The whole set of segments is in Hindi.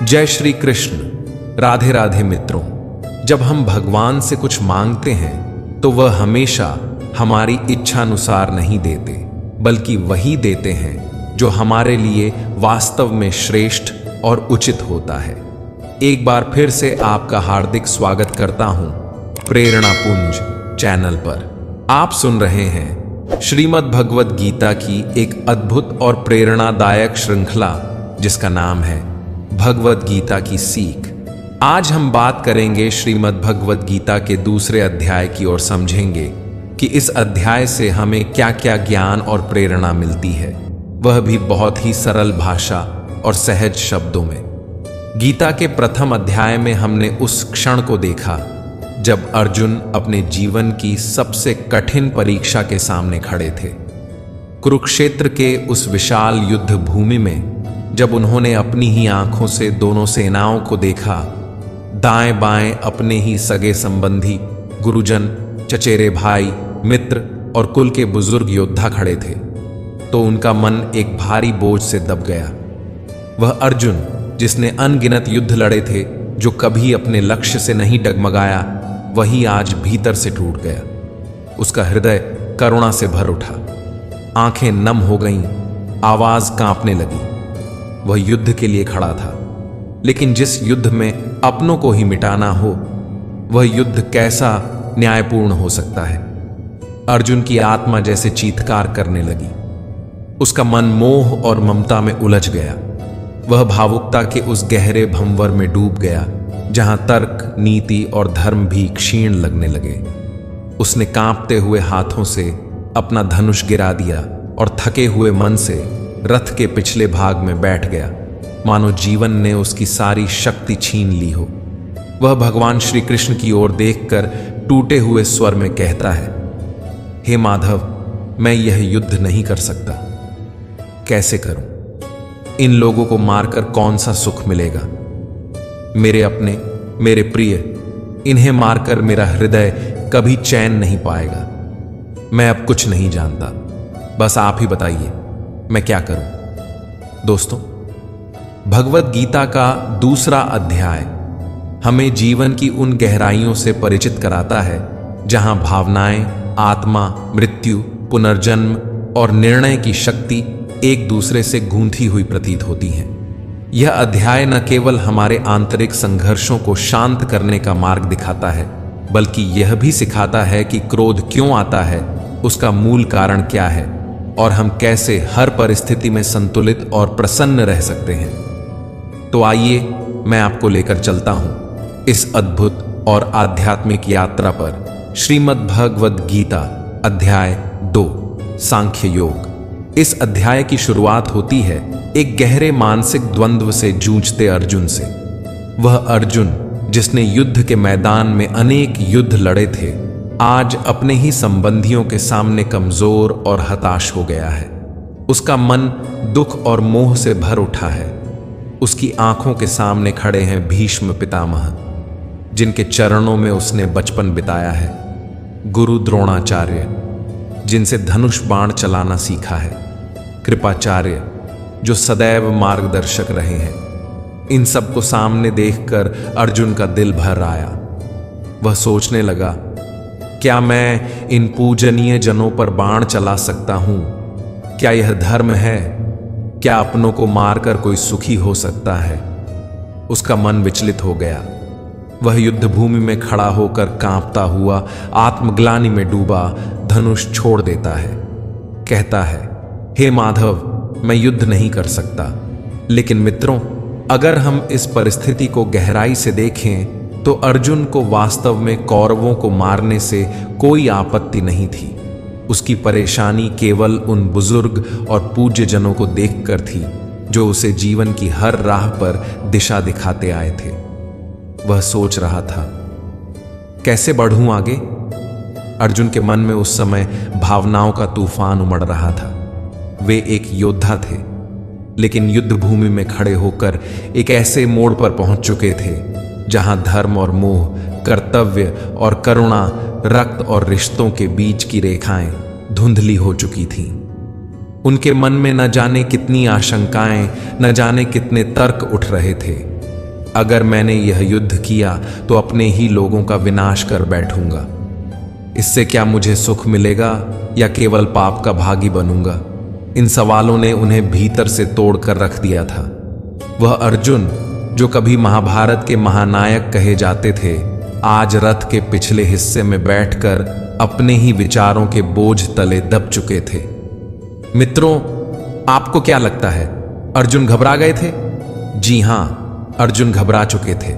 जय श्री कृष्ण। राधे राधे मित्रों। जब हम भगवान से कुछ मांगते हैं तो वह हमेशा हमारी इच्छानुसार नहीं देते, बल्कि वही देते हैं जो हमारे लिए वास्तव में श्रेष्ठ और उचित होता है। एक बार फिर से आपका हार्दिक स्वागत करता हूं प्रेरणा पुंज चैनल पर। आप सुन रहे हैं श्रीमद् भगवद गीता की एक अद्भुत और प्रेरणादायक श्रृंखला जिसका नाम है भगवद गीता की सीख। आज हम बात करेंगे श्रीमद् भगवद गीता के दूसरे अध्याय की और समझेंगे कि इस अध्याय से हमें क्या क्या ज्ञान और प्रेरणा मिलती है, वह भी बहुत ही सरल भाषा और सहज शब्दों में। गीता के प्रथम अध्याय में हमने उस क्षण को देखा जब अर्जुन अपने जीवन की सबसे कठिन परीक्षा के सामने खड़े थे। कुरुक्षेत्र के उस विशाल युद्ध भूमि में जब उन्होंने अपनी ही आंखों से दोनों सेनाओं को देखा, दाएं बाएं अपने ही सगे संबंधी, गुरुजन, चचेरे भाई, मित्र और कुल के बुजुर्ग योद्धा खड़े थे, तो उनका मन एक भारी बोझ से दब गया। वह अर्जुन जिसने अनगिनत युद्ध लड़े थे, जो कभी अपने लक्ष्य से नहीं डगमगाया, वही आज भीतर से टूट गया। उसका हृदय करुणा से भर उठा, आंखें नम हो गईं, आवाज कांपने लगी। वह युद्ध के लिए खड़ा था, लेकिन जिस युद्ध में अपनों को ही मिटाना हो, वह युद्ध कैसा न्यायपूर्ण हो सकता है। अर्जुन की आत्मा जैसे चीत्कार करने लगी। उसका मन मोह और ममता में उलझ गया। वह भावुकता के उस गहरे भंवर में डूब गया जहां तर्क, नीति और धर्म भी क्षीण लगने लगे। उसने कांपते हुए हाथों से अपना धनुष गिरा दिया और थके हुए मन से रथ के पिछले भाग में बैठ गया, मानो जीवन ने उसकी सारी शक्ति छीन ली हो। वह भगवान श्री कृष्ण की ओर देखकर टूटे हुए स्वर में कहता है, हे माधव, मैं यह युद्ध नहीं कर सकता। कैसे करूं? इन लोगों को मारकर कौन सा सुख मिलेगा? मेरे अपने, मेरे प्रिय, इन्हें मारकर मेरा हृदय कभी चैन नहीं पाएगा। मैं अब कुछ नहीं जानता, बस आप ही बताइए मैं क्या करूं? दोस्तों, भगवद गीता का दूसरा अध्याय हमें जीवन की उन गहराइयों से परिचित कराता है जहां भावनाएं, आत्मा, मृत्यु, पुनर्जन्म और निर्णय की शक्ति एक दूसरे से गूंथी हुई प्रतीत होती हैं। यह अध्याय न केवल हमारे आंतरिक संघर्षों को शांत करने का मार्ग दिखाता है, बल्कि यह भी सिखाता है कि क्रोध क्यों आता है, उसका मूल कारण क्या है और हम कैसे हर परिस्थिति में संतुलित और प्रसन्न रह सकते हैं। तो आइए मैं आपको लेकर चलता हूं इस अद्भुत और आध्यात्मिक यात्रा पर। श्रीमद् भगवद गीता अध्याय 2, सांख्य योग। इस अध्याय की शुरुआत होती है एक गहरे मानसिक द्वंद्व से जूझते अर्जुन से। वह अर्जुन जिसने युद्ध के मैदान में अनेक युद्ध लड़े थे, आज अपने ही संबंधियों के सामने कमजोर और हताश हो गया है। उसका मन दुख और मोह से भर उठा है। उसकी आंखों के सामने खड़े हैं भीष्म पितामह, जिनके चरणों में उसने बचपन बिताया है, गुरु द्रोणाचार्य, जिनसे धनुष बाण चलाना सीखा है, कृपाचार्य, जो सदैव मार्गदर्शक रहे हैं। इन सबको सामने देखकर अर्जुन का दिल भर आया। वह सोचने लगा, क्या मैं इन पूजनीय जनों पर बाण चला सकता हूं? क्या यह धर्म है? क्या अपनों को मारकर कोई सुखी हो सकता है? उसका मन विचलित हो गया। वह युद्ध भूमि में खड़ा होकर कांपता हुआ, आत्मग्लानि में डूबा, धनुष छोड़ देता है। कहता है, हे माधव, मैं युद्ध नहीं कर सकता। लेकिन मित्रों, अगर हम इस परिस्थिति को गहराई से देखें तो अर्जुन को वास्तव में कौरवों को मारने से कोई आपत्ति नहीं थी। उसकी परेशानी केवल उन बुजुर्ग और पूज्य जनों को देखकर थी जो उसे जीवन की हर राह पर दिशा दिखाते आए थे। वह सोच रहा था, कैसे बढ़ूं आगे? अर्जुन के मन में उस समय भावनाओं का तूफान उमड़ रहा था। वे एक योद्धा थे, लेकिन युद्ध भूमि में खड़े होकर एक ऐसे मोड़ पर पहुंच चुके थे जहां धर्म और मोह, कर्तव्य और करुणा, रक्त और रिश्तों के बीच की रेखाएं धुंधली हो चुकी थीं। उनके मन में न जाने कितनी आशंकाएं, न जाने कितने तर्क उठ रहे थे। अगर मैंने यह युद्ध किया तो अपने ही लोगों का विनाश कर बैठूंगा। इससे क्या मुझे सुख मिलेगा या केवल पाप का भागी बनूंगा? इन सवालों ने उन्हें भीतर से तोड़कर रख दिया था। वह अर्जुन जो कभी महाभारत के महानायक कहे जाते थे, आज रथ के पिछले हिस्से में बैठकर अपने ही विचारों के बोझ तले दब चुके थे। मित्रों, आपको क्या लगता है, अर्जुन घबरा गए थे? जी हां, अर्जुन घबरा चुके थे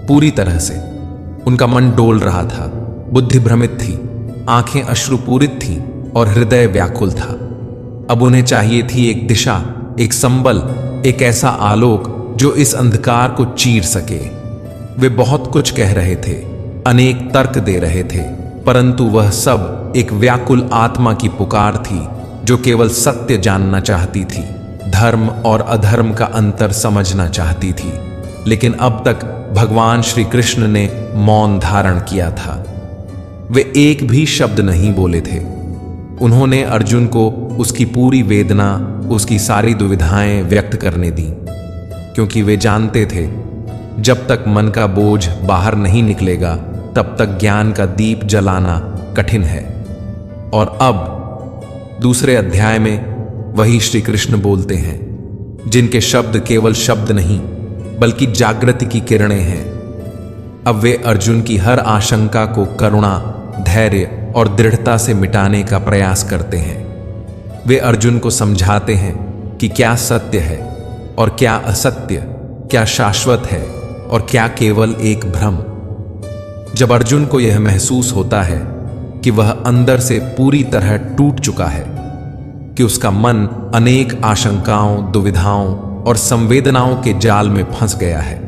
पूरी तरह से। उनका मन डोल रहा था, बुद्धि भ्रमित थी, आंखें अश्रुपूरित थीं और हृदय व्याकुल था। अब उन्हें चाहिए थी एक दिशा, एक संबल, एक ऐसा आलोक जो इस अंधकार को चीर सके। वे बहुत कुछ कह रहे थे, अनेक तर्क दे रहे थे, परंतु वह सब एक व्याकुल आत्मा की पुकार थी जो केवल सत्य जानना चाहती थी, धर्म और अधर्म का अंतर समझना चाहती थी। लेकिन अब तक भगवान श्री कृष्ण ने मौन धारण किया था। वे एक भी शब्द नहीं बोले थे। उन्होंने अर्जुन को उसकी पूरी वेदना, उसकी सारी दुविधाएं व्यक्त करने दी, क्योंकि वे जानते थे जब तक मन का बोझ बाहर नहीं निकलेगा तब तक ज्ञान का दीप जलाना कठिन है। और अब दूसरे अध्याय में वही श्री कृष्ण बोलते हैं, जिनके शब्द केवल शब्द नहीं बल्कि जागृति की किरणें हैं। अब वे अर्जुन की हर आशंका को करुणा, धैर्य और दृढ़ता से मिटाने का प्रयास करते हैं। वे अर्जुन को समझाते हैं कि क्या सत्य है और क्या असत्य, क्या शाश्वत है और क्या केवल एक भ्रम। जब अर्जुन को यह महसूस होता है कि वह अंदर से पूरी तरह टूट चुका है, कि उसका मन अनेक आशंकाओं, दुविधाओं और संवेदनाओं के जाल में फंस गया है,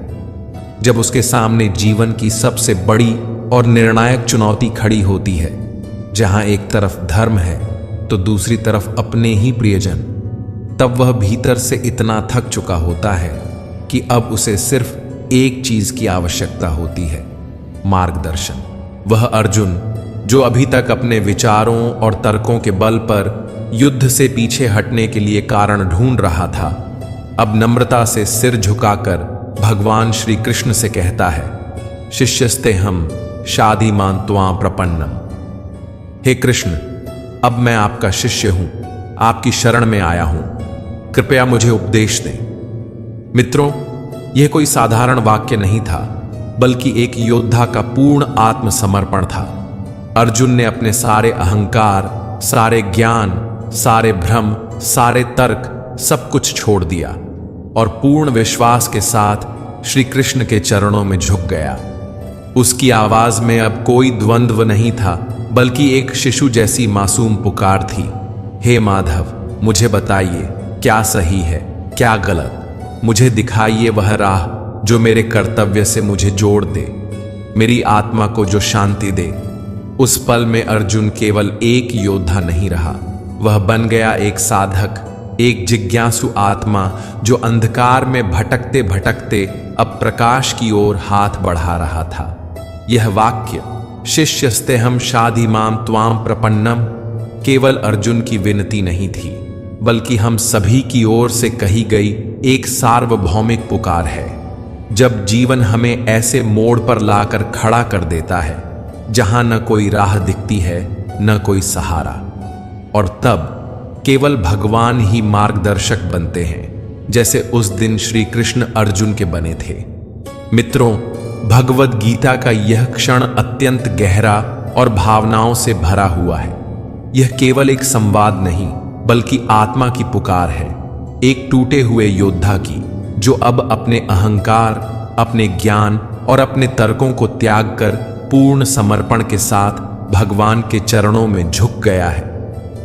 जब उसके सामने जीवन की सबसे बड़ी और निर्णायक चुनौती खड़ी होती है, जहां एक तरफ धर्म है तो दूसरी तरफ अपने ही प्रियजन, तब वह भीतर से इतना थक चुका होता है कि अब उसे सिर्फ एक चीज की आवश्यकता होती है, मार्गदर्शन। वह अर्जुन जो अभी तक अपने विचारों और तर्कों के बल पर युद्ध से पीछे हटने के लिए कारण ढूंढ रहा था, अब नम्रता से सिर झुकाकर भगवान श्री कृष्ण से कहता है, शिष्यस्तेहम शाधीमान् त्वां प्रपन्नम। हे कृष्ण, अब मैं आपका शिष्य हूं, आपकी शरण में आया हूं, कृपया मुझे उपदेश दें। मित्रों, यह कोई साधारण वाक्य नहीं था, बल्कि एक योद्धा का पूर्ण आत्मसमर्पण था। अर्जुन ने अपने सारे अहंकार, सारे ज्ञान, सारे भ्रम, सारे तर्क, सब कुछ छोड़ दिया और पूर्ण विश्वास के साथ श्री कृष्ण के चरणों में झुक गया। उसकी आवाज में अब कोई द्वंद्व नहीं था, बल्कि एक शिशु जैसी मासूम पुकार थी, हे माधव, मुझे बताइए क्या सही है, क्या गलत। मुझे दिखाइए वह राह जो मेरे कर्तव्य से मुझे जोड़ दे, मेरी आत्मा को जो शांति दे। उस पल में अर्जुन केवल एक योद्धा नहीं रहा, वह बन गया एक साधक, एक जिज्ञासु आत्मा जो अंधकार में भटकते भटकते अब प्रकाश की ओर हाथ बढ़ा रहा था। यह वाक्य, शिष्यस्तेहम शाधीमान् त्वां प्रपन्नम, केवल अर्जुन की विनती नहीं थी, बल्कि हम सभी की ओर से कही गई एक सार्वभौमिक पुकार है। जब जीवन हमें ऐसे मोड़ पर लाकर खड़ा कर देता है जहां न कोई राह दिखती है, न कोई सहारा, और तब केवल भगवान ही मार्गदर्शक बनते हैं, जैसे उस दिन श्री कृष्ण अर्जुन के बने थे। मित्रों, भगवद गीता का यह क्षण अत्यंत गहरा और भावनाओं से भरा हुआ है। यह केवल एक संवाद नहीं, बल्कि आत्मा की पुकार है, एक टूटे हुए योद्धा की, जो अब अपने अहंकार, अपने ज्ञान और अपने तर्कों को त्याग कर पूर्ण समर्पण के साथ भगवान के चरणों में झुक गया है।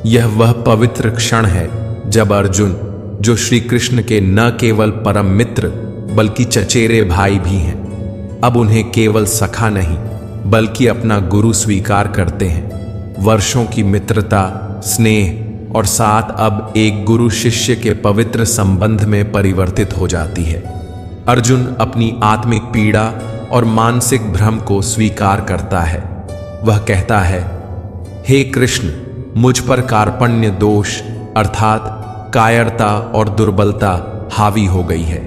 यह वह पवित्र क्षण है जब अर्जुन, जो श्री कृष्ण के न केवल परम मित्र बल्कि चचेरे भाई भी हैं, अब उन्हें केवल सखा नहीं बल्कि अपना गुरु स्वीकार करते हैं। वर्षों की मित्रता, स्नेह और साथ अब एक गुरु शिष्य के पवित्र संबंध में परिवर्तित हो जाती है। अर्जुन अपनी आत्मिक पीड़ा और मानसिक भ्रम को स्वीकार करता है। वह कहता है, हे कृष्ण, मुझ पर कार्पण्य दोष अर्थात कायरता और दुर्बलता हावी हो गई है।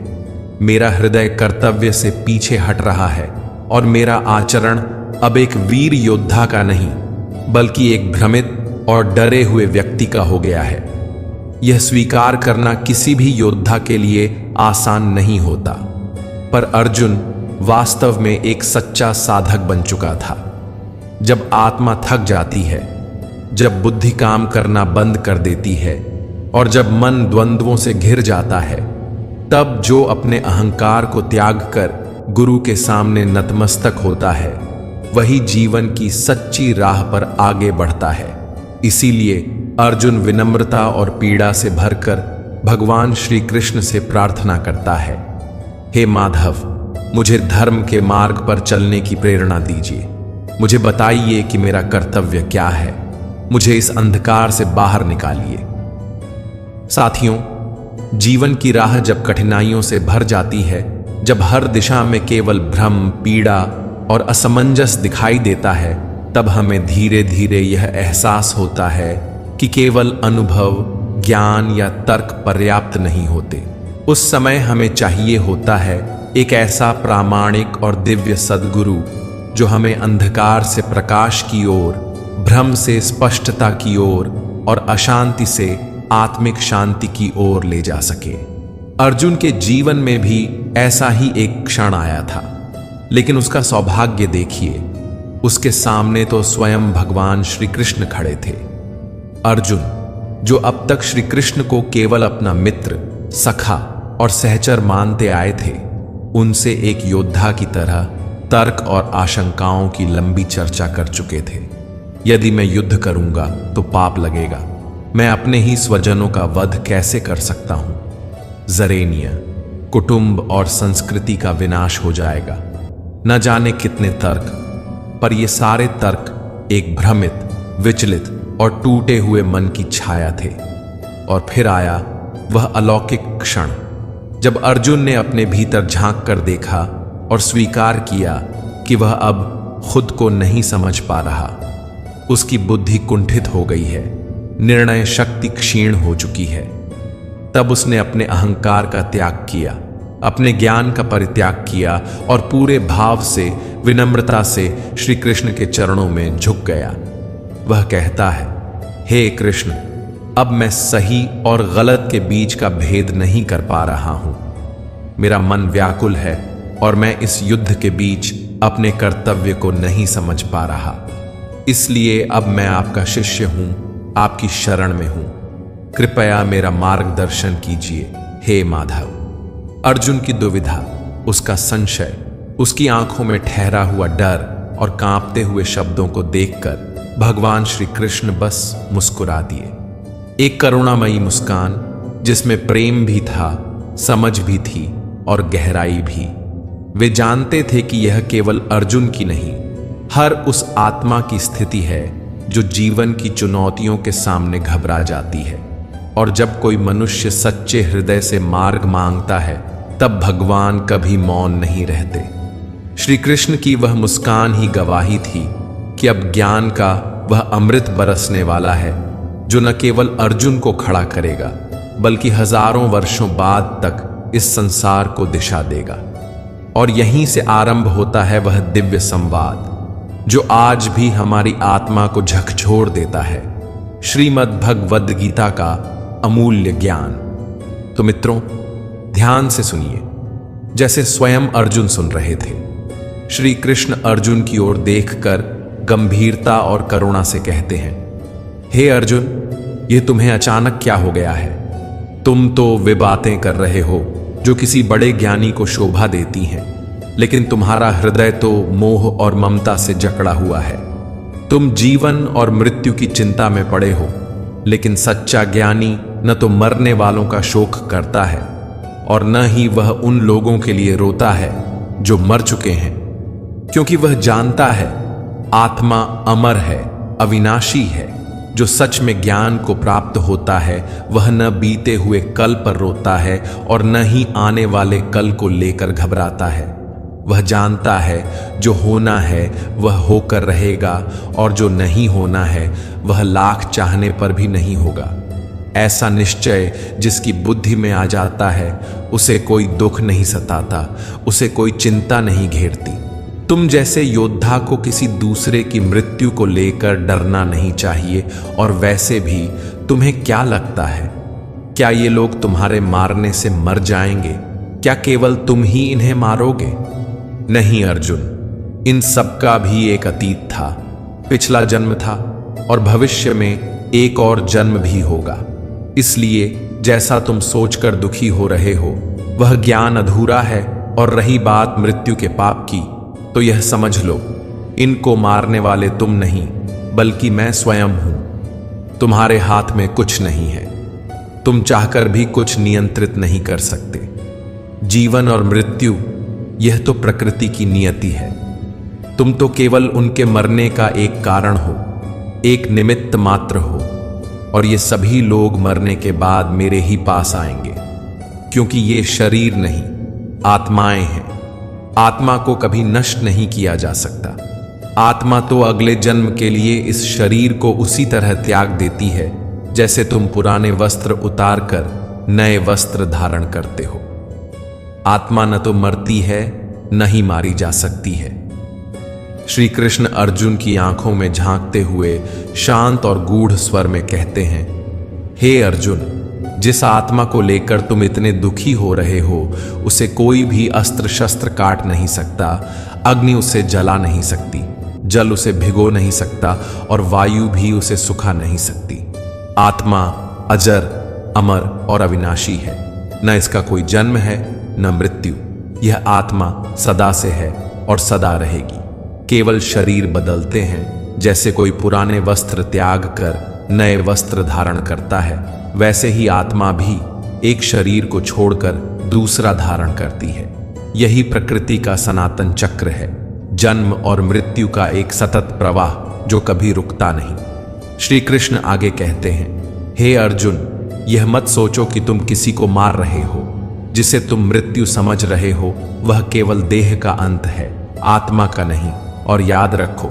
मेरा हृदय कर्तव्य से पीछे हट रहा है और मेरा आचरण अब एक वीर योद्धा का नहीं बल्कि एक भ्रमित और डरे हुए व्यक्ति का हो गया है। यह स्वीकार करना किसी भी योद्धा के लिए आसान नहीं होता, पर अर्जुन वास्तव में एक सच्चा साधक बन चुका था। जब आत्मा थक जाती है, जब बुद्धि काम करना बंद कर देती है और जब मन द्वंद्वों से घिर जाता है, तब जो अपने अहंकार को त्याग कर गुरु के सामने नतमस्तक होता है, वही जीवन की सच्ची राह पर आगे बढ़ता है। इसीलिए अर्जुन विनम्रता और पीड़ा से भरकर भगवान श्री कृष्ण से प्रार्थना करता है, हे माधव, मुझे धर्म के मार्ग पर चलने की प्रेरणा दीजिए। मुझे बताइए कि मेरा कर्तव्य क्या है। मुझे इस अंधकार से बाहर निकालिए। साथियों, जीवन की राह जब कठिनाइयों से भर जाती है, जब हर दिशा में केवल भ्रम, पीड़ा और असमंजस दिखाई देता है, तब हमें धीरे धीरे यह एहसास होता है कि केवल अनुभव, ज्ञान या तर्क पर्याप्त नहीं होते। उस समय हमें चाहिए होता है एक ऐसा प्रामाणिक और दिव्य सद्गुरु जो हमें अंधकार से प्रकाश की ओर, भ्रम से स्पष्टता की ओर और अशांति से आत्मिक शांति की ओर ले जा सके। अर्जुन के जीवन में भी ऐसा ही एक क्षण आया था, लेकिन उसका सौभाग्य देखिए, उसके सामने तो स्वयं भगवान श्री कृष्ण खड़े थे। अर्जुन, जो अब तक श्री कृष्ण को केवल अपना मित्र, सखा और सहचर मानते आए थे, उनसे एक योद्धा की तरह तर्क और आशंकाओं की लंबी चर्चा कर चुके थे। यदि मैं युद्ध करूंगा तो पाप लगेगा। मैं अपने ही स्वजनों का वध कैसे कर सकता हूं? जरेनिया, कुटुंब और संस्कृति का विनाश हो जाएगा। न जाने कितने तर्क, पर ये सारे तर्क एक भ्रमित, विचलित और टूटे हुए मन की छाया थे। और फिर आया वह अलौकिक क्षण, जब अर्जुन ने अपने भीतर झांक कर देखा और स्वीकार किया कि वह अब खुद को नहीं समझ पा रहा। उसकी बुद्धि कुंठित हो गई है, निर्णय शक्ति क्षीण हो चुकी है। तब उसने अपने अहंकार का त्याग किया, अपने ज्ञान का परित्याग किया और पूरे भाव से, विनम्रता से श्री कृष्ण के चरणों में झुक गया। वह कहता है, हे कृष्ण, अब मैं सही और गलत के बीच का भेद नहीं कर पा रहा हूं। मेरा मन व्याकुल है और मैं इस युद्ध के बीच अपने कर्तव्य को नहीं समझ पा रहा। इसलिए अब मैं आपका शिष्य हूं, आपकी शरण में हूं। कृपया मेरा मार्गदर्शन कीजिए, हे माधव। अर्जुन की दुविधा, उसका संशय, उसकी आंखों में ठहरा हुआ डर और कांपते हुए शब्दों को देखकर भगवान श्री कृष्ण बस मुस्कुरा दिए। एक करुणामयी मुस्कान जिसमें प्रेम भी था, समझ भी थी और गहराई भी। वे जानते थे कि यह केवल अर्जुन की नहीं, हर उस आत्मा की स्थिति है जो जीवन की चुनौतियों के सामने घबरा जाती है। और जब कोई मनुष्य सच्चे हृदय से मार्ग मांगता है, तब भगवान कभी मौन नहीं रहते। श्री कृष्ण की वह मुस्कान ही गवाही थी कि अब ज्ञान का वह अमृत बरसने वाला है, जो न केवल अर्जुन को खड़ा करेगा, बल्कि हजारों वर्षों बाद तक इस संसार को दिशा देगा। और यहीं से आरंभ होता है वह दिव्य संवाद जो आज भी हमारी आत्मा को झकझोर देता है, श्रीमद् भगवद गीता का अमूल्य ज्ञान। तो मित्रों, ध्यान से सुनिए, जैसे स्वयं अर्जुन सुन रहे थे। श्री कृष्ण अर्जुन की ओर देखकर गंभीरता और करुणा से कहते हैं, हे अर्जुन, ये तुम्हें अचानक क्या हो गया है? तुम तो वे बातें कर रहे हो जो किसी बड़े ज्ञानी को शोभा देती हैं, लेकिन तुम्हारा हृदय तो मोह और ममता से जकड़ा हुआ है। तुम जीवन और मृत्यु की चिंता में पड़े हो, लेकिन सच्चा ज्ञानी न तो मरने वालों का शोक करता है और न ही वह उन लोगों के लिए रोता है जो मर चुके हैं, क्योंकि वह जानता है आत्मा अमर है, अविनाशी है। जो सच में ज्ञान को प्राप्त होता है वह न बीते हुए कल पर रोता है और न ही आने वाले कल को लेकर घबराता है। वह जानता है जो होना है वह होकर रहेगा और जो नहीं होना है वह लाख चाहने पर भी नहीं होगा। ऐसा निश्चय जिसकी बुद्धि में आ जाता है उसे कोई दुख नहीं सताता, उसे कोई चिंता नहीं घेरती। तुम जैसे योद्धा को किसी दूसरे की मृत्यु को लेकर डरना नहीं चाहिए। और वैसे भी तुम्हें क्या लगता है, क्या ये लोग तुम्हारे मारने से मर जाएंगे? क्या केवल तुम ही इन्हें मारोगे? नहीं अर्जुन, इन सबका भी एक अतीत था, पिछला जन्म था और भविष्य में एक और जन्म भी होगा। इसलिए जैसा तुम सोचकर दुखी हो रहे हो वह ज्ञान अधूरा है। और रही बात मृत्यु के पाप की, तो यह समझ लो, इनको मारने वाले तुम नहीं बल्कि मैं स्वयं हूं। तुम्हारे हाथ में कुछ नहीं है, तुम चाहकर भी कुछ नियंत्रित नहीं कर सकते। जीवन और मृत्यु यह तो प्रकृति की नियति है। तुम तो केवल उनके मरने का एक कारण हो, एक निमित्त मात्र हो। और ये सभी लोग मरने के बाद मेरे ही पास आएंगे, क्योंकि ये शरीर नहीं आत्माएं हैं। आत्मा को कभी नष्ट नहीं किया जा सकता। आत्मा तो अगले जन्म के लिए इस शरीर को उसी तरह त्याग देती है जैसे तुम पुराने वस्त्र उतारकर नए वस्त्र धारण करते हो। आत्मा न तो मरती है न ही मारी जा सकती है। श्री कृष्ण अर्जुन की आंखों में झांकते हुए शांत और गूढ़ स्वर में कहते हैं, हे अर्जुन, जिस आत्मा को लेकर तुम इतने दुखी हो रहे हो उसे कोई भी अस्त्र शस्त्र काट नहीं सकता, अग्नि उसे जला नहीं सकती, जल उसे भिगो नहीं सकता और वायु भी उसे सुखा नहीं सकती। आत्मा अजर, अमर और अविनाशी है। न इसका कोई जन्म है न मृत्यु। यह आत्मा सदा से है और सदा रहेगी। केवल शरीर बदलते हैं। जैसे कोई पुराने वस्त्र त्याग कर नए वस्त्र धारण करता है, वैसे ही आत्मा भी एक शरीर को छोड़कर दूसरा धारण करती है। यही प्रकृति का सनातन चक्र है, जन्म और मृत्यु का एक सतत प्रवाह जो कभी रुकता नहीं। श्री कृष्ण आगे कहते हैं, हे अर्जुन, यह मत सोचो कि तुम किसी को मार रहे हो। जिसे तुम मृत्यु समझ रहे हो वह केवल देह का अंत है, आत्मा का नहीं। और याद रखो,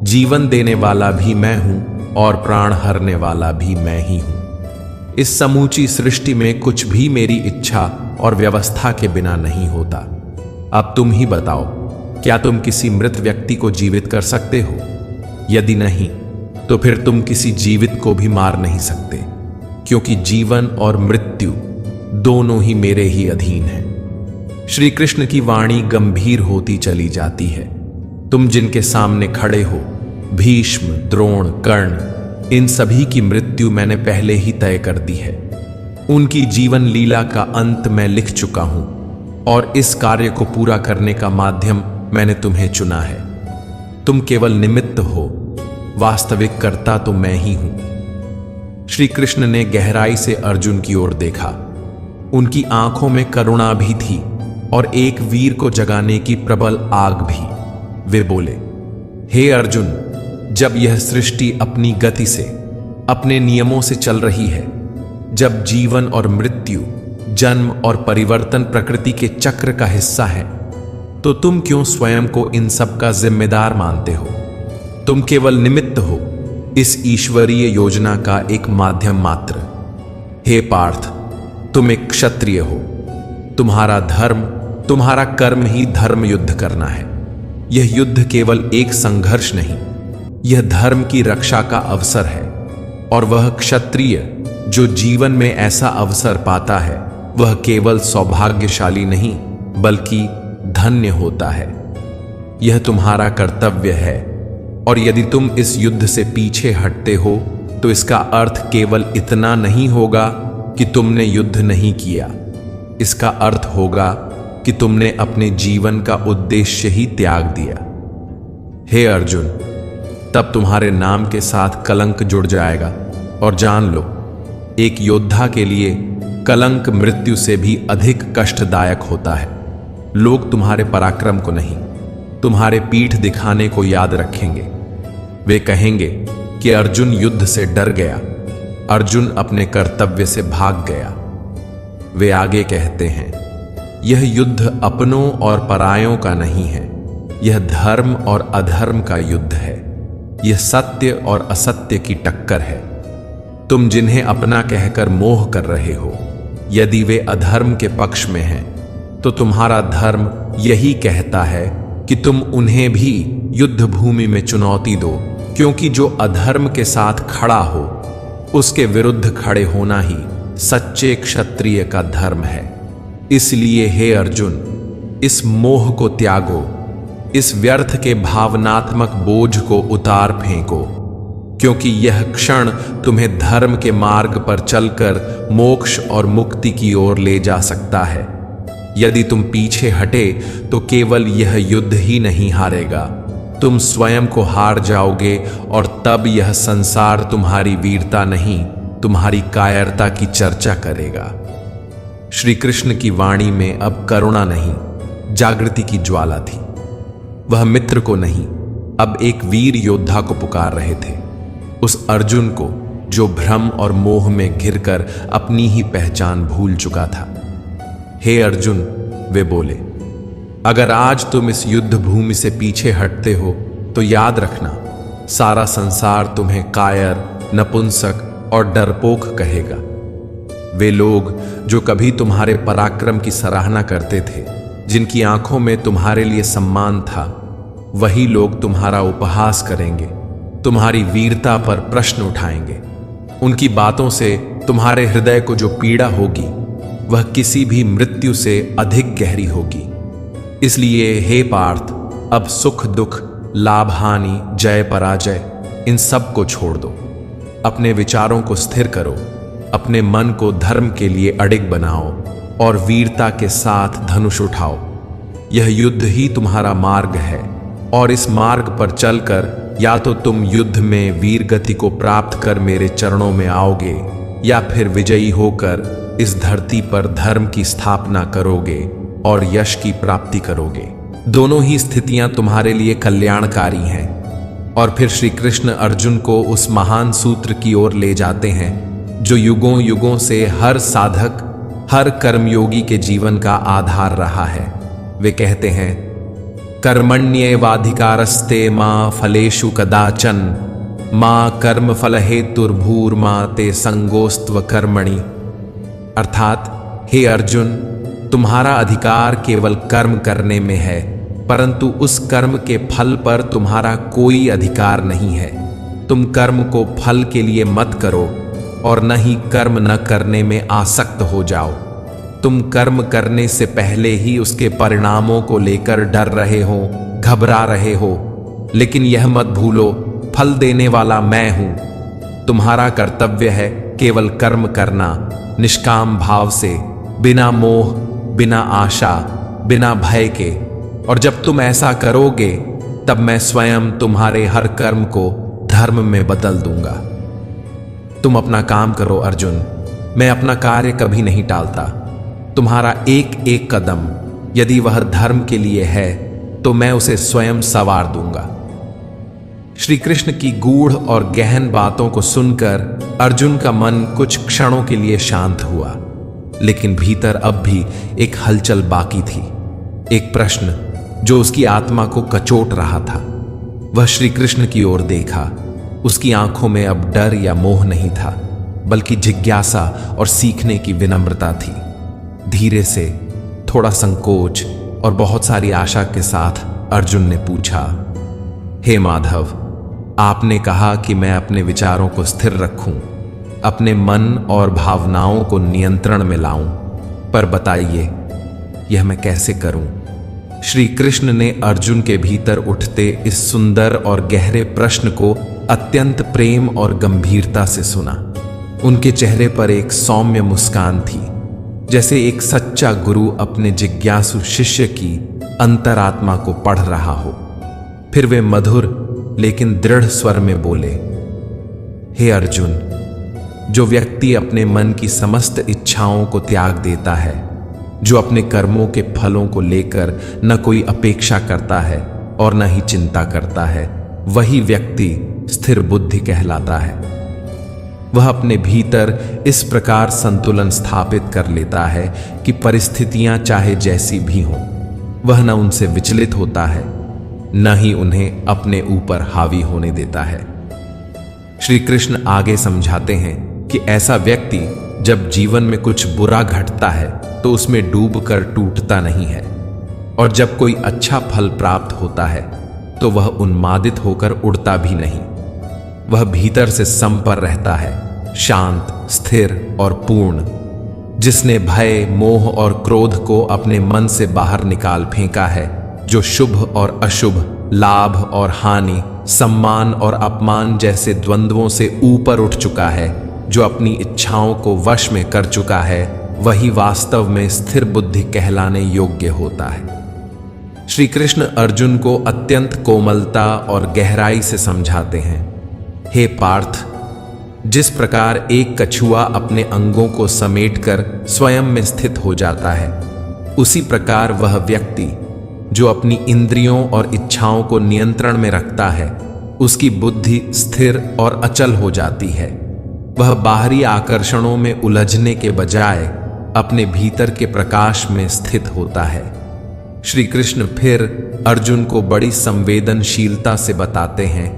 जीवन देने वाला भी मैं हूं और प्राण हरने वाला भी मैं ही हूं। इस समूची सृष्टि में कुछ भी मेरी इच्छा और व्यवस्था के बिना नहीं होता। अब तुम ही बताओ, क्या तुम किसी मृत व्यक्ति को जीवित कर सकते हो? यदि नहीं, तो फिर तुम किसी जीवित को भी मार नहीं सकते, क्योंकि जीवन और मृत्यु दोनों ही मेरे ही अधीन हैं। श्री कृष्ण की वाणी गंभीर होती चली जाती है। तुम जिनके सामने खड़े हो, भीष्म, द्रोण, कर्ण, इन सभी की मृत्यु मैंने पहले ही तय कर दी है। उनकी जीवन लीला का अंत मैं लिख चुका हूं और इस कार्य को पूरा करने का माध्यम मैंने तुम्हें चुना है। तुम केवल निमित्त हो, वास्तविक कर्ता तो मैं ही हूं। श्री कृष्ण ने गहराई से अर्जुन की ओर देखा। उनकी आंखों में करुणा भी थी और एक वीर को जगाने की प्रबल आग भी। वे बोले, हे अर्जुन, जब यह सृष्टि अपनी गति से, अपने नियमों से चल रही है, जब जीवन और मृत्यु, जन्म और परिवर्तन प्रकृति के चक्र का हिस्सा है, तो तुम क्यों स्वयं को इन सब का जिम्मेदार मानते हो? तुम केवल निमित्त हो, इस ईश्वरीय योजना का एक माध्यम मात्र। हे पार्थ, तुम एक क्षत्रिय हो। तुम्हारा धर्म, तुम्हारा कर्म ही धर्म युद्ध करना है। यह युद्ध केवल एक संघर्ष नहीं, यह धर्म की रक्षा का अवसर है। और वह क्षत्रिय जो जीवन में ऐसा अवसर पाता है वह केवल सौभाग्यशाली नहीं बल्कि धन्य होता है। यह तुम्हारा कर्तव्य है। और यदि तुम इस युद्ध से पीछे हटते हो तो इसका अर्थ केवल इतना नहीं होगा कि तुमने युद्ध नहीं किया। इसका अर्थ होगा कि तुमने अपने जीवन का उद्देश्य ही त्याग दिया। हे अर्जुन, तब तुम्हारे नाम के साथ कलंक जुड़ जाएगा। और जान लो, एक योद्धा के लिए कलंक मृत्यु से भी अधिक कष्टदायक होता है। लोग तुम्हारे पराक्रम को नहीं, तुम्हारे पीठ दिखाने को याद रखेंगे। वे कहेंगे कि अर्जुन युद्ध से डर गया, अर्जुन अपने कर्तव्य से भाग गया। वे आगे कहते हैं, यह युद्ध अपनों और परायों का नहीं है, यह धर्म और अधर्म का युद्ध है। यह सत्य और असत्य की टक्कर है। तुम जिन्हें अपना कहकर मोह कर रहे हो, यदि वे अधर्म के पक्ष में हैं, तो तुम्हारा धर्म यही कहता है कि तुम उन्हें भी युद्ध भूमि में चुनौती दो, क्योंकि जो अधर्म के साथ खड़ा हो उसके विरुद्ध खड़े होना ही सच्चे क्षत्रिय का धर्म है। इसलिए हे अर्जुन, इस मोह को त्यागो, इस व्यर्थ के भावनात्मक बोझ को उतार फेंको, क्योंकि यह क्षण तुम्हें धर्म के मार्ग पर चलकर मोक्ष और मुक्ति की ओर ले जा सकता है। यदि तुम पीछे हटे तो केवल यह युद्ध ही नहीं हारेगा, तुम स्वयं को हार जाओगे, और तब यह संसार तुम्हारी वीरता नहीं, तुम्हारी कायरता की चर्चा करेगा। श्री कृष्ण की वाणी में अब करुणा नहीं, जागृति की ज्वाला थी। वह मित्र को नहीं, अब एक वीर योद्धा को पुकार रहे थे, उस अर्जुन को जो भ्रम और मोह में घिरकर अपनी ही पहचान भूल चुका था। हे अर्जुन, वे बोले, अगर आज तुम इस युद्ध भूमि से पीछे हटते हो तो याद रखना, सारा संसार तुम्हें कायर, नपुंसक और डरपोक कहेगा। वे लोग जो कभी तुम्हारे पराक्रम की सराहना करते थे, जिनकी आंखों में तुम्हारे लिए सम्मान था, वही लोग तुम्हारा उपहास करेंगे, तुम्हारी वीरता पर प्रश्न उठाएंगे। उनकी बातों से तुम्हारे हृदय को जो पीड़ा होगी वह किसी भी मृत्यु से अधिक गहरी होगी। इसलिए हे पार्थ, अब सुख दुख, लाभ हानि, जय पराजय, इन सब को छोड़ दो। अपने विचारों को स्थिर करो, अपने मन को धर्म के लिए अडिग बनाओ और वीरता के साथ धनुष उठाओ। यह युद्ध ही तुम्हारा मार्ग है, और इस मार्ग पर चलकर या तो तुम युद्ध में वीर गति को प्राप्त कर मेरे चरणों में आओगे, या फिर विजयी होकर इस धरती पर धर्म की स्थापना करोगे और यश की प्राप्ति करोगे। दोनों ही स्थितियां तुम्हारे लिए कल्याणकारी हैं। और फिर श्री कृष्ण अर्जुन को उस महान सूत्र की ओर ले जाते हैं जो युगों युगों से हर साधक, हर कर्मयोगी के जीवन का आधार रहा है। वे कहते हैं, कर्मण्येवाधिकारस्ते मां फलेषु कदाचन, मां कर्म फल हेतुर्भूर्मा ते संगोस्त्व कर्मणि। अर्थात हे अर्जुन, तुम्हारा अधिकार केवल कर्म करने में है, परंतु उस कर्म के फल पर तुम्हारा कोई अधिकार नहीं है। तुम कर्म को फल के लिए मत करो और न ही कर्म न करने में आसक्त हो जाओ। तुम कर्म करने से पहले ही उसके परिणामों को लेकर डर रहे हो, घबरा रहे हो, लेकिन यह मत भूलो, फल देने वाला मैं हूं। तुम्हारा कर्तव्य है केवल कर्म करना, निष्काम भाव से, बिना मोह, बिना आशा, बिना भय के। और जब तुम ऐसा करोगे तब मैं स्वयं तुम्हारे हर कर्म को धर्म में बदल दूंगा। तुम अपना काम करो अर्जुन, मैं अपना कार्य कभी नहीं टालता। तुम्हारा एक एक कदम यदि वह धर्म के लिए है तो मैं उसे स्वयं संवार दूंगा। श्री कृष्ण की गूढ़ और गहन बातों को सुनकर अर्जुन का मन कुछ क्षणों के लिए शांत हुआ, लेकिन भीतर अब भी एक हलचल बाकी थी, एक प्रश्न जो उसकी आत्मा को कचोट रहा था। वह श्री कृष्ण की ओर देखा। उसकी आंखों में अब डर या मोह नहीं था, बल्कि जिज्ञासा और सीखने की विनम्रता थी। धीरे से, थोड़ा संकोच और बहुत सारी आशा के साथ अर्जुन ने पूछा, हे माधव, आपने कहा कि मैं अपने विचारों को स्थिर रखूं, अपने मन और भावनाओं को नियंत्रण में लाऊं, पर बताइए यह मैं कैसे करूं? श्री कृष्ण ने अर्जुन के भीतर उठते इस सुंदर और गहरे प्रश्न को अत्यंत प्रेम और गंभीरता से सुना। उनके चेहरे पर एक सौम्य मुस्कान थी, जैसे एक सच्चा गुरु अपने जिज्ञासु शिष्य की अंतरात्मा को पढ़ रहा हो। फिर वे मधुर लेकिन दृढ़ स्वर में बोले, हे अर्जुन, जो व्यक्ति अपने मन की समस्त इच्छाओं को त्याग देता है, जो अपने कर्मों के फलों को लेकर न कोई अपेक्षा करता है और न ही चिंता करता है, वही व्यक्ति स्थिर बुद्धि कहलाता है। वह अपने भीतर इस प्रकार संतुलन स्थापित कर लेता है कि परिस्थितियां चाहे जैसी भी हों, वह न उनसे विचलित होता है, न ही उन्हें अपने ऊपर हावी होने देता है। श्री कृष्ण आगे समझाते हैं कि ऐसा व्यक्ति जब जीवन में कुछ बुरा घटता है तो उसमें डूबकर टूटता नहीं है, और जब कोई अच्छा फल प्राप्त होता है तो वह उन्मादित होकर उड़ता भी नहीं। वह भीतर से सम पर रहता है, शांत, स्थिर और पूर्ण। जिसने भय, मोह और क्रोध को अपने मन से बाहर निकाल फेंका है, जो शुभ और अशुभ, लाभ और हानि, सम्मान और अपमान जैसे द्वंद्वों से ऊपर उठ चुका है, जो अपनी इच्छाओं को वश में कर चुका है, वही वास्तव में स्थिर बुद्धि कहलाने योग्य होता है। श्री कृष्ण अर्जुन को अत्यंत कोमलता और गहराई से समझाते हैं। हे पार्थ, जिस प्रकार एक कछुआ अपने अंगों को समेटकर स्वयं में स्थित हो जाता है, उसी प्रकार वह व्यक्ति जो अपनी इंद्रियों और इच्छाओं को नियंत्रण में रखता है, उसकी बुद्धि स्थिर और अचल हो जाती है। वह बाहरी आकर्षणों में उलझने के बजाय अपने भीतर के प्रकाश में स्थित होता है। श्री कृष्ण फिर अर्जुन को बड़ी संवेदनशीलता से बताते हैं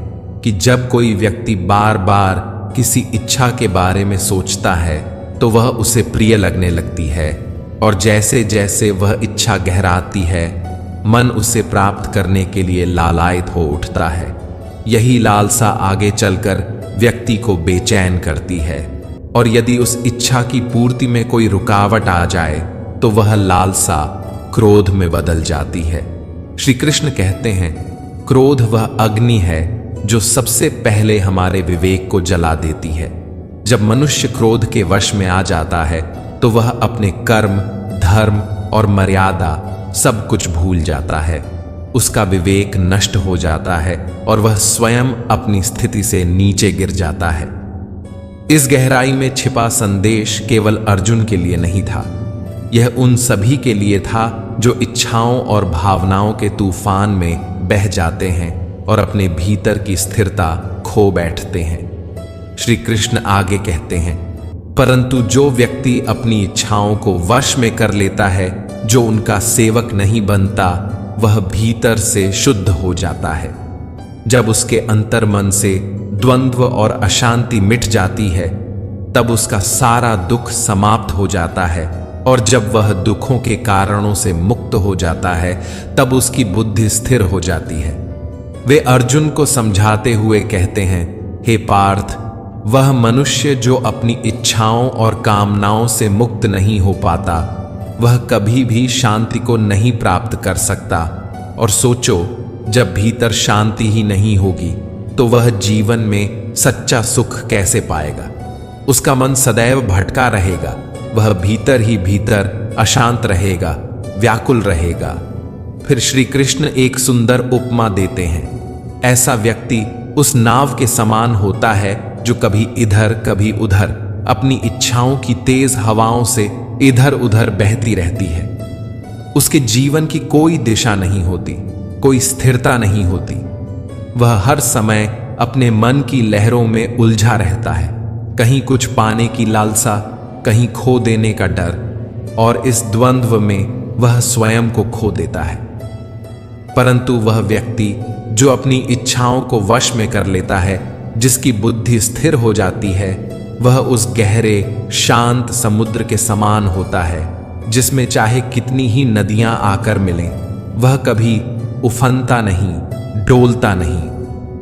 कि जब कोई व्यक्ति बार बार किसी इच्छा के बारे में सोचता है तो वह उसे प्रिय लगने लगती है, और जैसे जैसे वह इच्छा गहराती है, मन उसे प्राप्त करने के लिए लालायित हो उठता है। यही लालसा आगे चलकर व्यक्ति को बेचैन करती है, और यदि उस इच्छा की पूर्ति में कोई रुकावट आ जाए तो वह लालसा क्रोध में बदल जाती है। श्री कृष्ण कहते हैं, क्रोध वह अग्नि है जो सबसे पहले हमारे विवेक को जला देती है। जब मनुष्य क्रोध के वश में आ जाता है तो वह अपने कर्म, धर्म और मर्यादा सब कुछ भूल जाता है। उसका विवेक नष्ट हो जाता है और वह स्वयं अपनी स्थिति से नीचे गिर जाता है। इस गहराई में छिपा संदेश केवल अर्जुन के लिए नहीं था, यह उन सभी के लिए था जो इच्छाओं और भावनाओं के तूफान में बह जाते हैं और अपने भीतर की स्थिरता खो बैठते हैं। श्री कृष्ण आगे कहते हैं, परंतु जो व्यक्ति अपनी इच्छाओं को वश में कर लेता है, जो उनका सेवक नहीं बनता, वह भीतर से शुद्ध हो जाता है। जब उसके अंतर्मन से द्वंद्व और अशांति मिट जाती है, तब उसका सारा दुख समाप्त हो जाता है, और जब वह दुखों के कारणों से मुक्त हो जाता है, तब उसकी बुद्धि स्थिर हो जाती है। वे अर्जुन को समझाते हुए कहते हैं, हे पार्थ, वह मनुष्य जो अपनी इच्छाओं और कामनाओं से मुक्त नहीं हो पाता, वह कभी भी शांति को नहीं प्राप्त कर सकता। और सोचो, जब भीतर शांति ही नहीं होगी तो वह जीवन में सच्चा सुख कैसे पाएगा। उसका मन सदैव भटका रहेगा, वह भीतर ही भीतर अशांत रहेगा, व्याकुल रहेगा। फिर श्री कृष्ण एक सुंदर उपमा देते हैं। ऐसा व्यक्ति उस नाव के समान होता है जो कभी इधर कभी उधर अपनी इच्छाओं की तेज हवाओं से इधर उधर बहती रहती है। उसके जीवन की कोई दिशा नहीं होती, कोई स्थिरता नहीं होती। वह हर समय अपने मन की लहरों में उलझा रहता है, कहीं कुछ पाने की लालसा, कहीं खो देने का डर, और इस द्वंद्व में वह स्वयं को खो देता है। परंतु वह व्यक्ति जो अपनी इच्छाओं को वश में कर लेता है, जिसकी बुद्धि स्थिर हो जाती है, वह उस गहरे शांत समुद्र के समान होता है, जिसमें चाहे कितनी ही नदियां आकर मिलें, वह कभी उफनता नहीं, डोलता नहीं।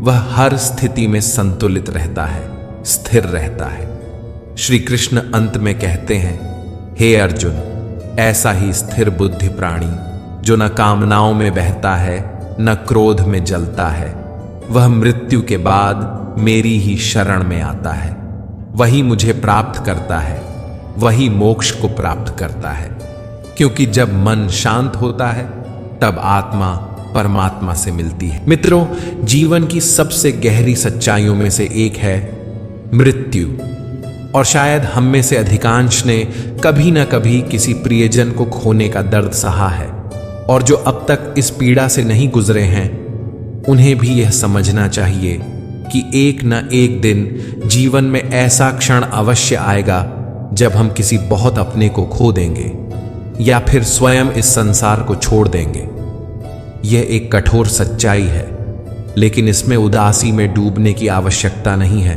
वह हर स्थिति में संतुलित रहता है, स्थिर रहता है। श्री कृष्ण अंत में कहते हैं, हे अर्जुन, ऐसा ही स्थिर बुद्धि प्राणी जो न कामनाओं में बहता है, न क्रोध में जलता है, वह मृत्यु के बाद मेरी ही शरण में आता है। वही मुझे प्राप्त करता है, वही मोक्ष को प्राप्त करता है। क्योंकि जब मन शांत होता है, तब आत्मा परमात्मा से मिलती है। मित्रों, जीवन की सबसे गहरी सच्चाइयों में से एक है मृत्यु। और शायद हम में से अधिकांश ने कभी न कभी किसी प्रियजन को खोने का दर्द सहा है, और जो अब तक इस पीड़ा से नहीं गुजरे हैं, उन्हें भी यह समझना चाहिए कि एक न एक दिन जीवन में ऐसा क्षण अवश्य आएगा जब हम किसी बहुत अपने को खो देंगे या फिर स्वयं इस संसार को छोड़ देंगे। यह एक कठोर सच्चाई है, लेकिन इसमें उदासी में डूबने की आवश्यकता नहीं है,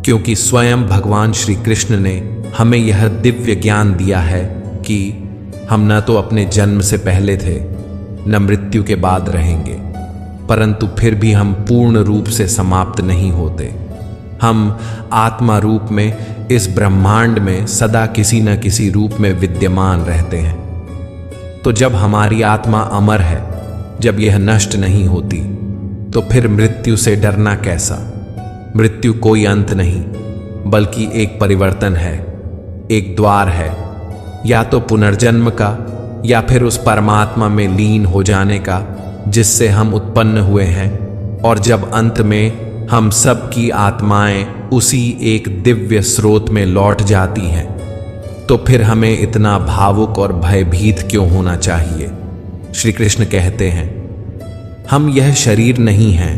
क्योंकि स्वयं भगवान श्री कृष्ण ने हमें यह दिव्य ज्ञान दिया है कि हम न तो अपने जन्म से पहले थे न मृत्यु के बाद रहेंगे, परंतु फिर भी हम पूर्ण रूप से समाप्त नहीं होते। हम आत्मा रूप में इस ब्रह्मांड में सदा किसी न किसी रूप में विद्यमान रहते हैं। तो जब हमारी आत्मा अमर है, जब यह नष्ट नहीं होती, तो फिर मृत्यु से डरना कैसा? मृत्यु कोई अंत नहीं, बल्कि एक परिवर्तन है, एक द्वार है, या तो पुनर्जन्म का या फिर उस परमात्मा में लीन हो जाने का जिससे हम उत्पन्न हुए हैं। और जब अंत में हम सब की आत्माएं उसी एक दिव्य स्रोत में लौट जाती हैं, तो फिर हमें इतना भावुक और भयभीत क्यों होना चाहिए? श्री कृष्ण कहते हैं, हम यह शरीर नहीं हैं,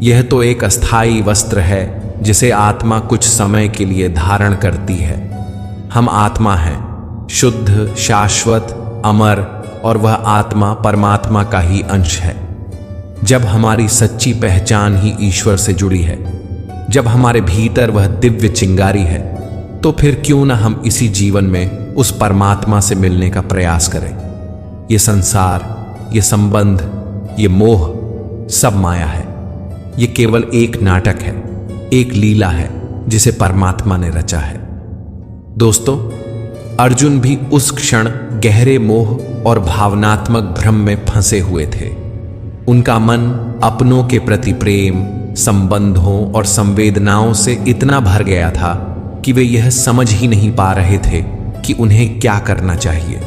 यह तो एक अस्थाई वस्त्र है जिसे आत्मा कुछ समय के लिए धारण करती है। हम आत्मा हैं, शुद्ध, शाश्वत, अमर, और वह आत्मा परमात्मा का ही अंश है। जब हमारी सच्ची पहचान ही ईश्वर से जुड़ी है, जब हमारे भीतर वह दिव्य चिंगारी है, तो फिर क्यों ना हम इसी जीवन में उस परमात्मा से मिलने का प्रयास करें। ये संसार, ये संबंध, ये मोह सब माया है। ये केवल एक नाटक है, एक लीला है जिसे परमात्मा ने रचा है। दोस्तों, अर्जुन भी उस क्षण गहरे मोह और भावनात्मक भ्रम में फंसे हुए थे। उनका मन अपनों के प्रति प्रेम, संबंधों और संवेदनाओं से इतना भर गया था कि वे यह समझ ही नहीं पा रहे थे कि उन्हें क्या करना चाहिए।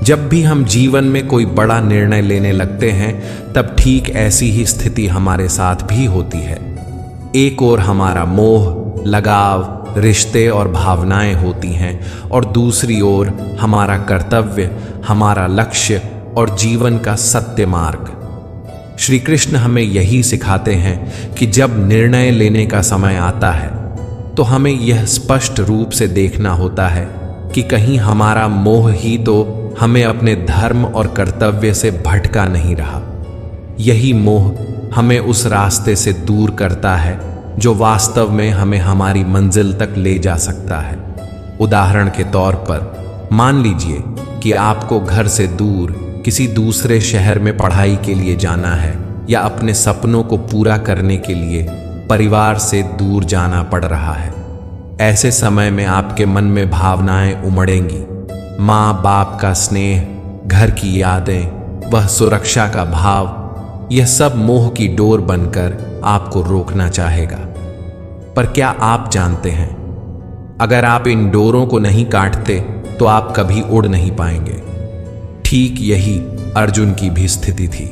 जब भी हम जीवन में कोई बड़ा निर्णय लेने लगते हैं, तब ठीक ऐसी ही स्थिति हमारे साथ भी होती है। एक ओर हमारा मोह, लगाव, रिश्ते और भावनाएं होती हैं, और दूसरी ओर हमारा कर्तव्य, हमारा लक्ष्य और जीवन का सत्य मार्ग। श्री कृष्ण हमें यही सिखाते हैं कि जब निर्णय लेने का समय आता है, तो हमें यह स्पष्ट रूप से देखना होता है कि कहीं हमारा मोह ही तो हमें अपने धर्म और कर्तव्य से भटका नहीं रहा। यही मोह हमें उस रास्ते से दूर करता है जो वास्तव में हमें हमारी मंजिल तक ले जा सकता है। उदाहरण के तौर पर मान लीजिए कि आपको घर से दूर किसी दूसरे शहर में पढ़ाई के लिए जाना है, या अपने सपनों को पूरा करने के लिए परिवार से दूर जाना पड़ रहा है। ऐसे समय में आपके मन में भावनाएं उमड़ेंगी। माँ बाप का स्नेह, घर की यादें, वह सुरक्षा का भाव, यह सब मोह की डोर बनकर आपको रोकना चाहेगा। पर क्या आप जानते हैं, अगर आप इन डोरों को नहीं काटते तो आप कभी उड़ नहीं पाएंगे। ठीक यही अर्जुन की भी स्थिति थी।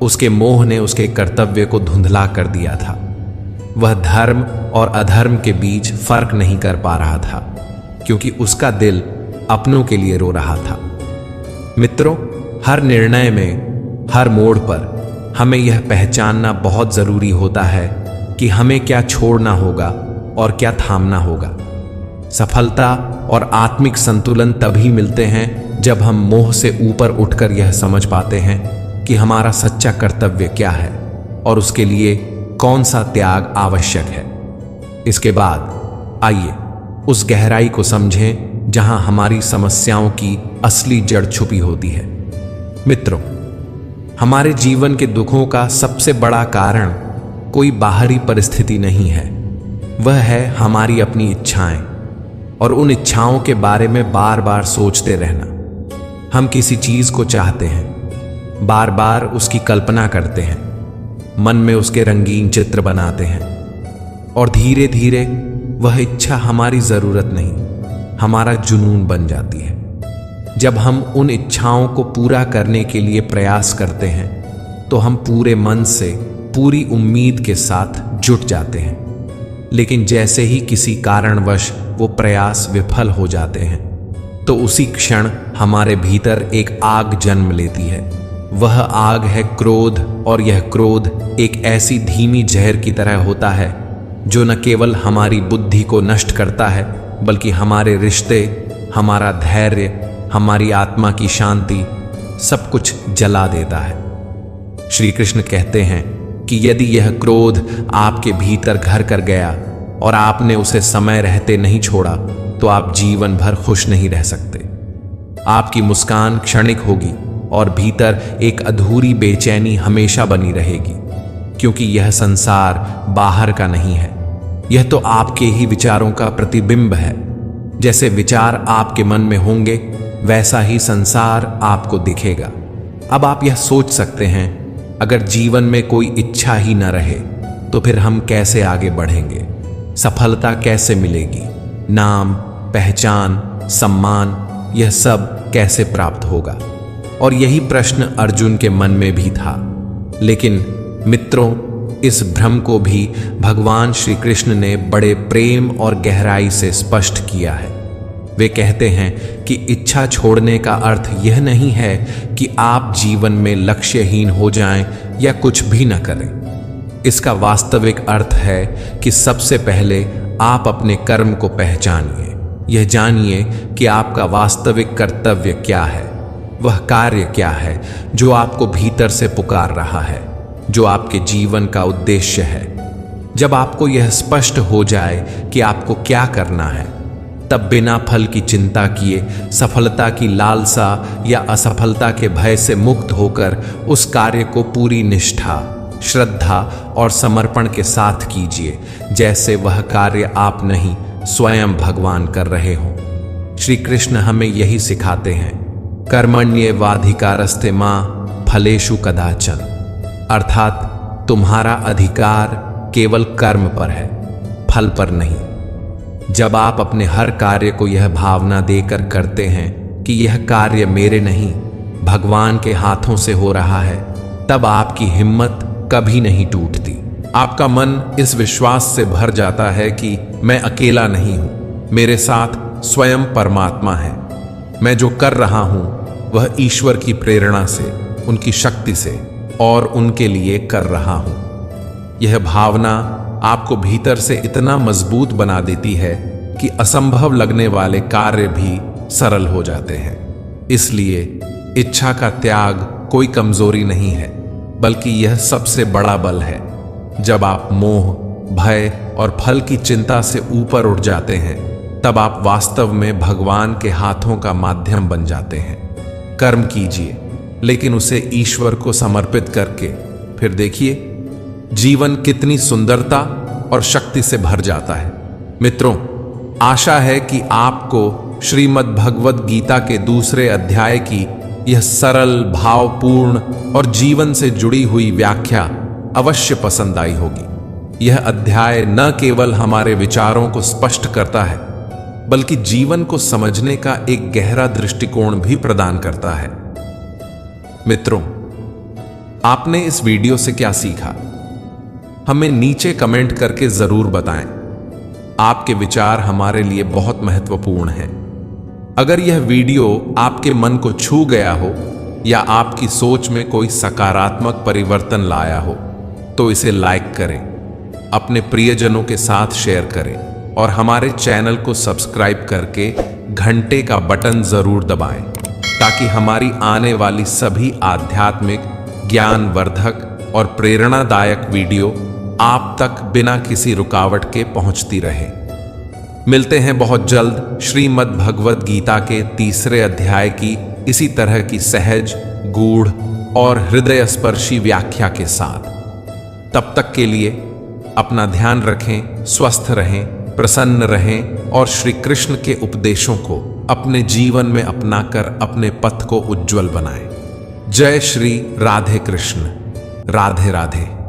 उसके मोह ने उसके कर्तव्य को धुंधला कर दिया था। वह धर्म और अधर्म के बीच फर्क नहीं कर पा रहा था, क्योंकि उसका दिल अपनों के लिए रो रहा था। मित्रों, हर निर्णय में, हर मोड़ पर हमें यह पहचानना बहुत जरूरी होता है कि हमें क्या छोड़ना होगा और क्या थामना होगा। सफलता और आत्मिक संतुलन तभी मिलते हैं जब हम मोह से ऊपर उठकर यह समझ पाते हैं कि हमारा सच्चा कर्तव्य क्या है और उसके लिए कौन सा त्याग आवश्यक है। इसके बाद आइए उस गहराई को समझें जहां हमारी समस्याओं की असली जड़ छुपी होती है। मित्रों, हमारे जीवन के दुखों का सबसे बड़ा कारण कोई बाहरी परिस्थिति नहीं है, वह है हमारी अपनी इच्छाएं और उन इच्छाओं के बारे में बार बार सोचते रहना। हम किसी चीज को चाहते हैं, बार बार उसकी कल्पना करते हैं, मन में उसके रंगीन चित्र बनाते हैं, और धीरे धीरे वह इच्छा हमारी जरूरत नहीं, हमारा जुनून बन जाती है। जब हम उन इच्छाओं को पूरा करने के लिए प्रयास करते हैं, तो हम पूरे मन से, पूरी उम्मीद के साथ जुट जाते हैं। लेकिन जैसे ही किसी कारणवश वो प्रयास विफल हो जाते हैं, तो उसी क्षण हमारे भीतर एक आग जन्म लेती है। वह आग है क्रोध, और यह क्रोध एक ऐसी धीमी जहर की तरह होता है जो न केवल हमारी बुद्धि को नष्ट करता है, बल्कि हमारे रिश्ते, हमारा धैर्य, हमारी आत्मा की शांति, सब कुछ जला देता है। श्री कृष्ण कहते हैं कि यदि यह क्रोध आपके भीतर घर कर गया और आपने उसे समय रहते नहीं छोड़ा तो आप जीवन भर खुश नहीं रह सकते। आपकी मुस्कान क्षणिक होगी और भीतर एक अधूरी बेचैनी हमेशा बनी रहेगी, क्योंकि यह संसार बाहर का नहीं है, यह तो आपके ही विचारों का प्रतिबिंब है। जैसे विचार आपके मन में होंगे वैसा ही संसार आपको दिखेगा। अब आप यह सोच सकते हैं, अगर जीवन में कोई इच्छा ही न रहे तो फिर हम कैसे आगे बढ़ेंगे, सफलता कैसे मिलेगी, नाम, पहचान, सम्मान, यह सब कैसे प्राप्त होगा। और यही प्रश्न अर्जुन के मन में भी था। लेकिन मित्रों, इस भ्रम को भी भगवान श्री कृष्ण ने बड़े प्रेम और गहराई से स्पष्ट किया है। वे कहते हैं कि इच्छा छोड़ने का अर्थ यह नहीं है कि आप जीवन में लक्ष्यहीन हो जाएं या कुछ भी न करें। इसका वास्तविक अर्थ है कि सबसे पहले आप अपने कर्म को पहचानिए। यह जानिए कि आपका वास्तविक कर्तव्य क्या है, वह कार्य क्या है जो आपको भीतर से पुकार रहा है, जो आपके जीवन का उद्देश्य है। जब आपको यह स्पष्ट हो जाए कि आपको क्या करना है, तब बिना फल की चिंता किए, सफलता की लालसा या असफलता के भय से मुक्त होकर उस कार्य को पूरी निष्ठा, श्रद्धा और समर्पण के साथ कीजिए, जैसे वह कार्य आप नहीं स्वयं भगवान कर रहे हों। श्री कृष्ण हमें यही सिखाते हैं, कर्मण्येवाधिकारस्ते मां फलेषु कदाचन, अर्थात तुम्हारा अधिकार केवल कर्म पर है, फल पर नहीं। जब आप अपने हर कार्य को यह भावना देकर करते हैं कि यह कार्य मेरे नहीं भगवान के हाथों से हो रहा है, तब आपकी हिम्मत कभी नहीं टूटती। आपका मन इस विश्वास से भर जाता है कि मैं अकेला नहीं हूं, मेरे साथ स्वयं परमात्मा है। मैं जो कर रहा हूं वह ईश्वर की प्रेरणा से, उनकी शक्ति से और उनके लिए कर रहा हूं। यह भावना आपको भीतर से इतना मजबूत बना देती है कि असंभव लगने वाले कार्य भी सरल हो जाते हैं। इसलिए इच्छा का त्याग कोई कमजोरी नहीं है, बल्कि यह सबसे बड़ा बल है। जब आप मोह, भय और फल की चिंता से ऊपर उठ जाते हैं, तब आप वास्तव में भगवान के हाथों का माध्यम बन जाते हैं। कर्म कीजिए, लेकिन उसे ईश्वर को समर्पित करके, फिर देखिए जीवन कितनी सुंदरता और शक्ति से भर जाता है। मित्रों, आशा है कि आपको श्रीमद् भगवद गीता के दूसरे अध्याय की यह सरल, भावपूर्ण और जीवन से जुड़ी हुई व्याख्या अवश्य पसंद आई होगी। यह अध्याय न केवल हमारे विचारों को स्पष्ट करता है, बल्कि जीवन को समझने का एक गहरा दृष्टिकोण भी प्रदान करता है। मित्रों, आपने इस वीडियो से क्या सीखा? हमें नीचे कमेंट करके जरूर बताएं। आपके विचार हमारे लिए बहुत महत्वपूर्ण हैं। अगर यह वीडियो आपके मन को छू गया हो या आपकी सोच में कोई सकारात्मक परिवर्तन लाया हो, तो इसे लाइक करें, अपने प्रियजनों के साथ शेयर करें और हमारे चैनल को सब्सक्राइब करके घंटे का बटन जरूर दबाएं, ताकि हमारी आने वाली सभी आध्यात्मिक, ज्ञानवर्धक और प्रेरणादायक वीडियो आप तक बिना किसी रुकावट के पहुंचती रहे। मिलते हैं बहुत जल्द श्रीमद् भगवद गीता के तीसरे अध्याय की इसी तरह की सहज, गूढ़ और हृदय स्पर्शी व्याख्या के साथ। तब तक के लिए अपना ध्यान रखें, स्वस्थ रहें, प्रसन्न रहें और श्री कृष्ण के उपदेशों को अपने जीवन में अपनाकर अपने पथ को उज्जवल बनाएं। जय श्री राधे कृष्ण। राधे राधे।